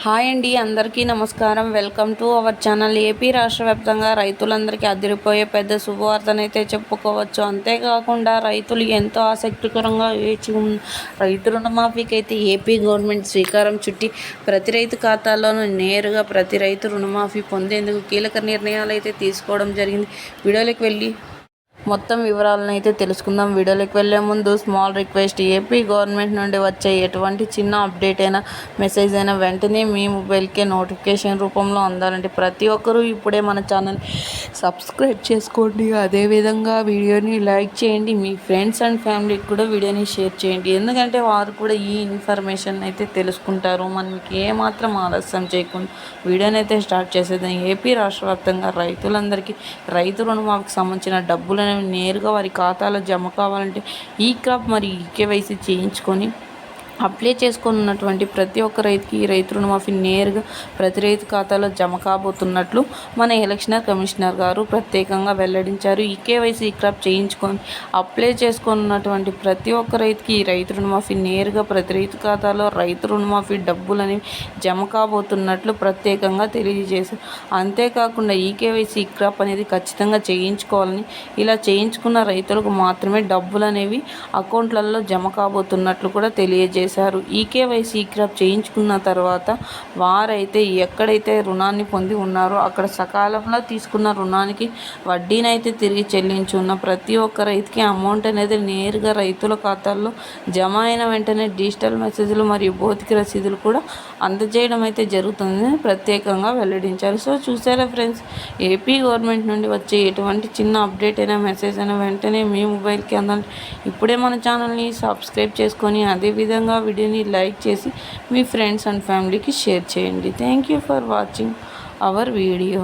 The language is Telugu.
హాయ్ అండి, అందరికీ నమస్కారం. Welcome to our channel. AP రాష్ట్ర వ్యాప్తంగా రైతులందరికీ అదిరిపోయే పెద్ద శుభవార్తనైతే చెప్పుకోవచ్చు. అంతేకాకుండా రైతులు ఎంతో ఆసక్తికరంగా వేచి ఉన్న రైతు రుణమాఫీకి అయితే ఏపీ గవర్నమెంట్ శ్రీకారం చుట్టి ప్రతి రైతు ఖాతాల్లోనూ నేరుగా ప్రతి రైతు రుణమాఫీ పొందేందుకు కీలక నిర్ణయాలు అయితే తీసుకోవడం జరిగింది. వీడియోలోకి వెళ్ళి మొత్తం వివరాలను అయితే తెలుసుకుందాం. వీడియోలోకి వెళ్ళే ముందు స్మాల్ రిక్వెస్ట్, ఏపీ గవర్నమెంట్ నుండి వచ్చే ఎటువంటి చిన్న అప్డేట్ అయినా మెసేజ్ అయినా వెంటనే మీ మొబైల్కే నోటిఫికేషన్ రూపంలో అందాలంటే ప్రతి ఒక్కరూ ఇప్పుడే మన ఛానల్ సబ్స్క్రైబ్ చేసుకోండి. అదేవిధంగా వీడియోని లైక్ చేయండి. మీ ఫ్రెండ్స్ అండ్ ఫ్యామిలీకి కూడా వీడియోని షేర్ చేయండి, ఎందుకంటే వారు కూడా ఈ ఇన్ఫర్మేషన్ అయితే తెలుసుకుంటారు. మనకి ఏమాత్రం ఆలస్యం చేయకుండా వీడియోని అయితే స్టార్ట్ చేసేద్దాం. ఏపీ రాష్ట్ర వ్యాప్తంగా రైతులందరికీ రైతు రుణమాఫీకి సంబంధించిన డబ్బులను నేరుగా వారి ఖాతాలో జమ కావాలంటే ఈ క్రాప్ మరియు ఈకేవైసీ చేయించుకొని అప్లై చేసుకున్నటువంటి ప్రతి ఒక్క రైతుకి ఈ రైతు రుణమాఫీ నేరుగా ప్రతి రైతు ఖాతాలో జమ కాబోతున్నట్లు మన ఎలక్షన్ కమిషనర్ గారు ప్రత్యేకంగా వెల్లడించారు. ఈ కేవైసీ క్రాప్ చేయించుకొని అప్లై చేసుకున్నటువంటి ప్రతి ఒక్క రైతుకి ఈ రైతు రుణమాఫీ నేరుగా ప్రతి రైతు ఖాతాలో రైతు రుణమాఫీ డబ్బులు అనేవి జమ కాబోతున్నట్లు ప్రత్యేకంగా తెలియజేశారు. అంతేకాకుండా ఈ కేవైసీ క్రాప్ అనేది ఖచ్చితంగా చేయించుకోవాలని, ఇలా చేయించుకున్న రైతులకు మాత్రమే డబ్బులు అనేవి అకౌంట్లలో జమ కాబోతున్నట్లు కూడా తెలియజేశారు. ఈ కేవైసీ క్రాప్ చేయించుకున్న తర్వాత వారైతే ఎక్కడైతే రుణాన్ని పొంది ఉన్నారో అక్కడ సకాలంలో తీసుకున్న రుణానికి వడ్డీనైతే తిరిగి చెల్లించున్న ప్రతి ఒక్క రైతుకి అమౌంట్ అనేది నేరుగా రైతుల ఖాతాల్లో జమ అయిన వెంటనే డిజిటల్ మెసేజ్లు మరియు భౌతిక రసీదులు కూడా అందజేయడం అయితే జరుగుతుందని ప్రత్యేకంగా వెల్లడించారు. సో చూసారా ఫ్రెండ్స్, ఏపీ గవర్నమెంట్ నుండి వచ్చే ఎటువంటి చిన్న అప్డేట్ అయినా మెసేజ్ అయినా వెంటనే మీ మొబైల్కి అందండి. ఇప్పుడే మన ఛానల్ని సబ్స్క్రైబ్ చేసుకొని అదేవిధంగా వీడియోని లైక్ చేసి మీ ఫ్రెండ్స్ అండ్ ఫ్యామిలీకి షేర్ చేయండి. Thank you for watching our video.